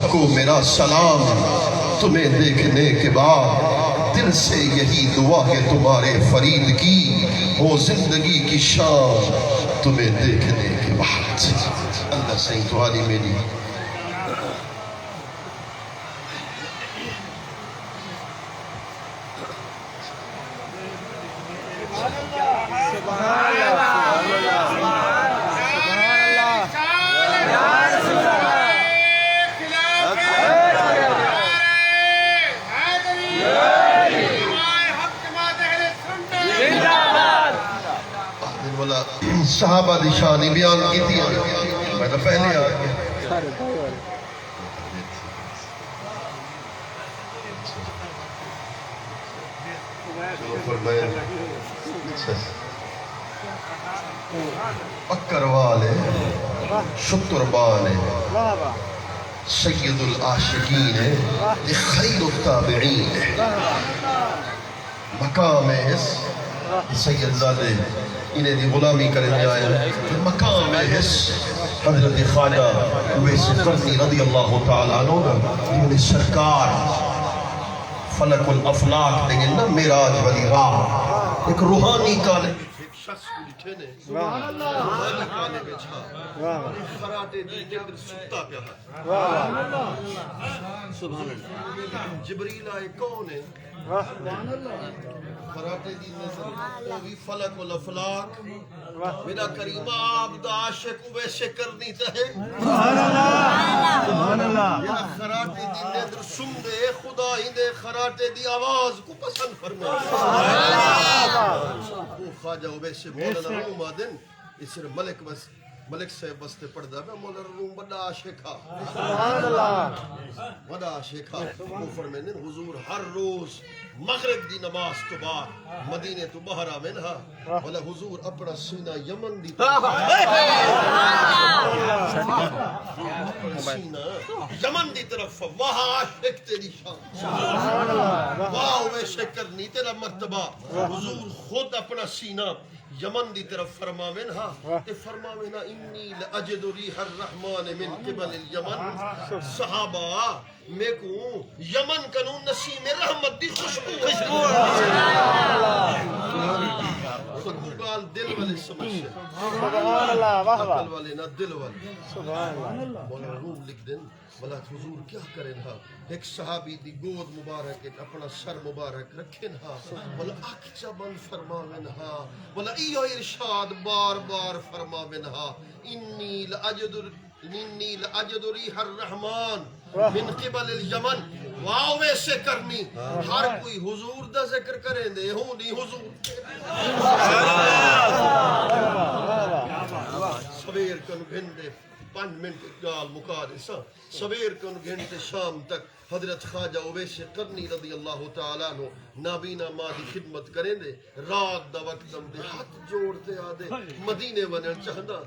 سب کو میرا سلام، تمہیں دیکھنے کے بعد دل سے یہی دعا ہے تمہارے فرید کی، ہو زندگی کی شان تمہیں دیکھنے کے بعد۔ اللہ صحیح تو حالی میری صحابہ دی شانی بیان کی تھی، میں تو پہلے آ گیا۔ اکر والے شتر بالے سید العاشقین یہ خیر التابعین مقام اس سید زادے انہیں دی غلامی کرنے آئے، مقام اس حضرت خواجہ اویس قرنی رضی اللہ تعالیٰ عنہ انہیں سرکار فلک الافلاق دیں نا معراج والی راہ ایک روحانی کالے ایک شخص کو لٹھے نے روحانی کالے میں چھا خراٹے دی جگر سکتا پیا ہے۔ سبحان اللہ۔ جبریل آئے کون ہے؟ خراٹے دی نظر وہی فلک الافلاق میرا کریمہ عابد عاشق ویسے کرنی تہے سبحان اللہ۔ میرا خراٹے دی نظر سن دے خدا ہی دے خراٹے دی آواز کو پسند فرمائے وہ خواجہ ویسے مولانا روم آدن اس سے ملک سے بستے پڑھدا میں مولانا روم بڑا عاشقہ سبحان اللہ بڑا عاشقہ وہ فرمائے حضور ہر روز مغرب دی نماز تو بعد مدینے تو باہر آمنہا والا حضور اپنا سینہ یمن دی سینہ یمن دی طرف وہاں عاشق تیری شان واہ ویسے کرنی تیرا مرتبہ حضور خود اپنا سینہ یمن دی طرف فرماوینہا تے فرماوینہا انی لأجد ریح الرحمن من قبل الیمن صحابہ میں کو یمن کنو نسیم رحمت دی خوشبو خدوگال دل والے سمجھ سے عقل والے نہ دل والے مولا روم لکھ دیں بلا حضور کیا کریں ہاں ایک صحابی دی گود مبارک ایک اپنا سر مبارک رکھیں ہاں بلا اکچا بند فرماویں ہاں بلا ایو ارشاد بار بار فرماویں ہاں انی لأجد ریح الرحمن من قبل الیمن واو ویسے کرنی ہر کوئی حضور دا ذکر کریں دے ہوں نہیں حضور سویر کن گھنٹے 5 منٹ گال مقادسہ سویر کن گھنٹے شام تک حضرت خواجہ اویس قرنی رضی اللہ تعالیٰ عنہ نابینا ماں دی خدمت کریں دے رات دا وقت دم دے ہاتھ جوڑتے آدھے مدینے ونن چاہنا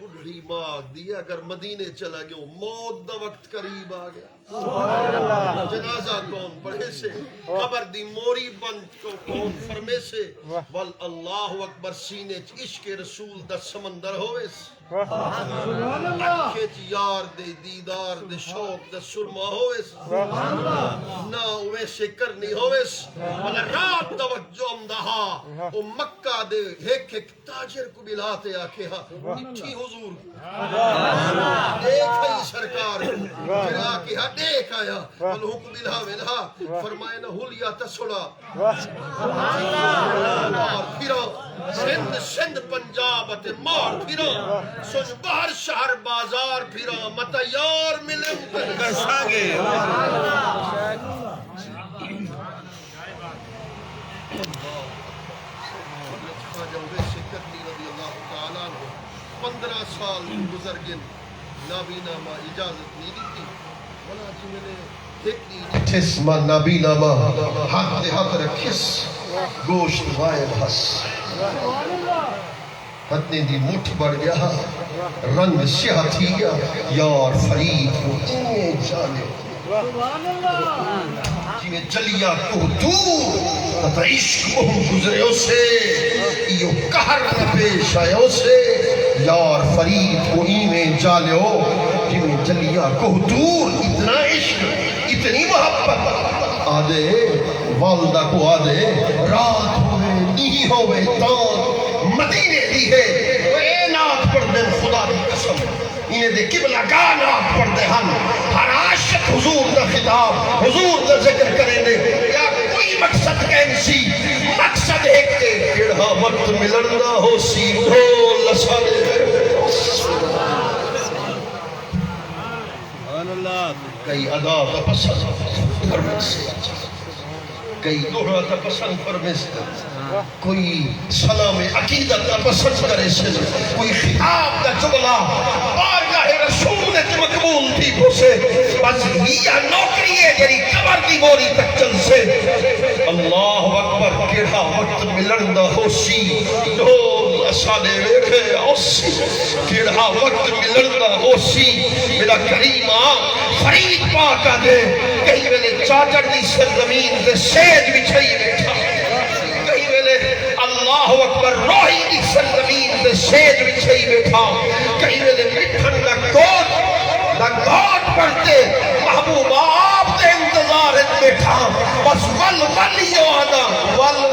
بڑھڑی ماں دی اگر مدینے چلا گیا موت دا وقت قریب آ گیا جنازہ کون پڑھے سے قبر دی موری بند کو کون فرمے سے واللہ اکبر سینے عشق رسول دا سمندر ہوئے اکھیت یار دے دیدار دے شوق دے سرما ہوئس نا ویسے کرنی ہوئس والا رات دا وقت جو امدہا او مکہ دے ایک تاجر کو بلاتے آکے ہاں نٹھی حضور ایک ہی سرکار پھر آکے ہاں دیکھ آیا والا حکم بلاوے لہا فرمائے نا حلیہ تسڑا اور پھرا سندھ پنجاب تے مار پھرا سن باہر شہر بازار پھرا متا یار ملے گے خواجہ اویس قرنی رضی اللہ تعالیٰ عنہ 15 سال گزر گئے نابینا ماں اجازت نہیں دیتی ولا جی میں نے ٹھس ماں نابینا ماں ہاتھ دے ہاتھ رکھس گوشت غائب ہس ہتنے دی مٹھ بڑھ گیا رنگ سیاہ تھی گیا یار فرید کو انہیں جانے جی میں جلیا کو دور تتا عشق کو گزرے اسے ایو کہر نہ پیش آئے اسے یار فرید کو انہیں جانے ہو جی میں جلیا کو دور اتنا دے والدہ کو آدھے رات ہوئے نہیں ہوئے تان مدینے دی ہے اے نات پڑھ دے خدا دی قسم انہیں دے قبلہ گاہ نات پڑھ دے ہم ہر عاشق حضور دا خطاب حضور دا ذکر کریں دے یا کوئی مقصد کہنسی مقصد ہے کہ کڑھا وقت ملندا ہو سی ڈھول لسانے کئی ادا تا پسند فرمیست کئی دوڑا تا پسند فرمیست کوئی سلام عقیدت تا پسند کرے سن کوئی خطاب تا جملہ بارگاہ رسول نے مقبول تھی پوسے بس یہ نوکری ہے جری قبر دی بوری تک چل سے اللہ اکبر کیڑا وقت ملندا ہو سی ڈھول اسانے ویکھے اوسی کیڑا وقت ملندا ہو سی میرا کریم فرید پاکا دے کہیں ویلے چاچڑ دی سرزمین دے سیج بچھائی بیٹھا کہیں ویلے اللہ اکبر روحی دی سرزمین دے سیج بچھائی بیٹھا کہیں ویلے مٹھن نہ گھوٹ پڑھتے محبوب آپ دے انتظار بیٹھا بس ول ولیو آنا ول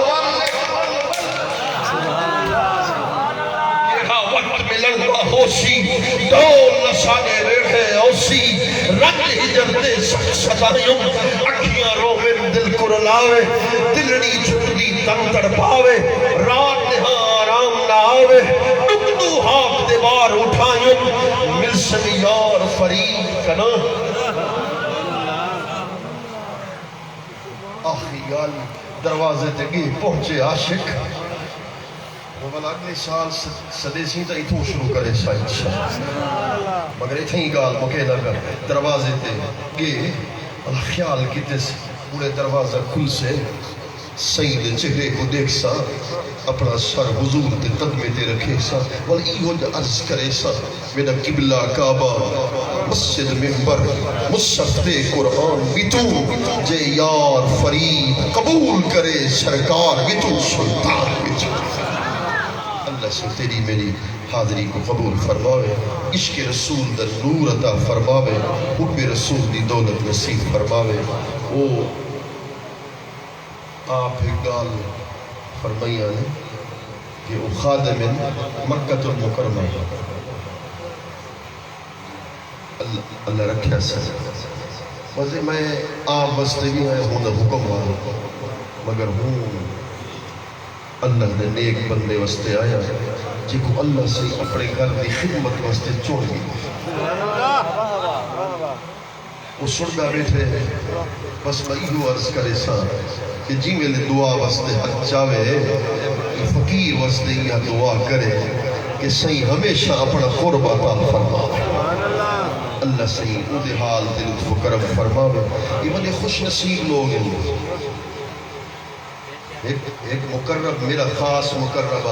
ملندا ہوسی ڈول نشانے ریڑھے اوسی رنگ ہجرتے سزائیوں اکھیاں رومن دل کو رلاوے دلڑی چھٹی تن تڑپاوے رات نہاں آرام نہ آوے ڈکدو ہاک دیوار اٹھائیوں ملسم یار فرید کنا آخری گال دروازے تگی پہنچے عاشق مگر اگلے سال سدیسی تا اتھوں شروع کرے شاید مگر اتھیں گال مکے نہ کر دروازے تے گئے اللہ خیال کیتے سے پورے دروازہ کھل سے سید چہرے کو دیکھ سا اپنا سر حضور تے قدمے تے رکھے سا ولی ایہو جا عرض کرے سا میرا قبلہ کعبہ مسجد منبر مصحف تے قرآن ویتو جے یار فرید قبول کرے سرکار ویتو سلطان ویتو اللہ سے تیری میری حاضری کو قبول فرماوے عشق رسول در نور عطا فرماوے حب رسول دی دولت نصیب فرماوے او آپ ایک گال فرمائیاں نے کہ او خادم مکہ المکرمہ اللہ رکھیا سے وزے میں عام بستگی ہے ہوں نہ حکم والوں مگر ہوں اللہ نے نیک بندے وستے آیا جی کو اللہ سے اپنے گھر دی خدمت وستے چھوڑ گئی وہ سڑگا بیٹھے بس میں ایو عرض کرے سا کہ جی میں نے دعا وستے حق چاوے فقیر وستے یہ دعا کرے کہ صحیح ہمیشہ اپنا قرب عطا فرماوے اللہ صحیح او دے حال دے لطف و کرم فرماوے یہ بڑے خوش نصیب لوگ ہیں ایک مقرب میرا خاص مقرب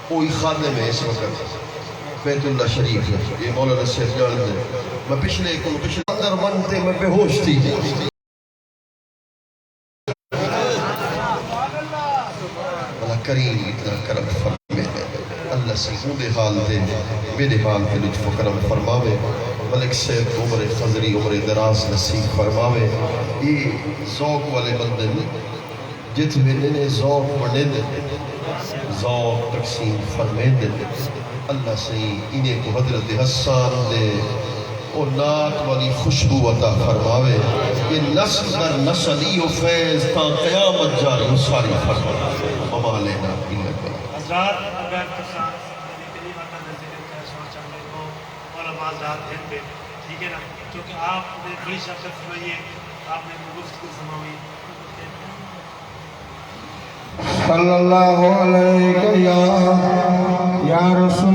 کوئی خادم ہے اس وقت بیت اللہ شریف ہے یہ مولانا سیف جان ہے میں پچھلے اندر منتے میں بے ہوش تھی اللہ کریم اتنا کرم فرمے اللہ سے دے حال دے میرے حال دے لطف و کرم فرماوے ملک سیف عمر خضری عمر دراز نصیب فرماوے یہ ذوق والے بندے میں جت میں نے ذوق بڑھے دے ذوق تقسیم فرمے دے اللہ سے انہیں کو حضرت حسان دے اور نات والی خوشبو عطا فرماوے یہ نسل در نسل ایو فیض تا قیامت جاری ساری فرماوے مما لینا انہیں پر حضرات اگر کسان نبی کریم کا ذکر کرے سونا چاہنے کو علماء حضرات ہیں پہ ٹھیک ہے نا کیونکہ آپ نے بڑی شخصیت سنائیے آپ نے گفتگو سنائی صلی اللہ علیہ یا رسول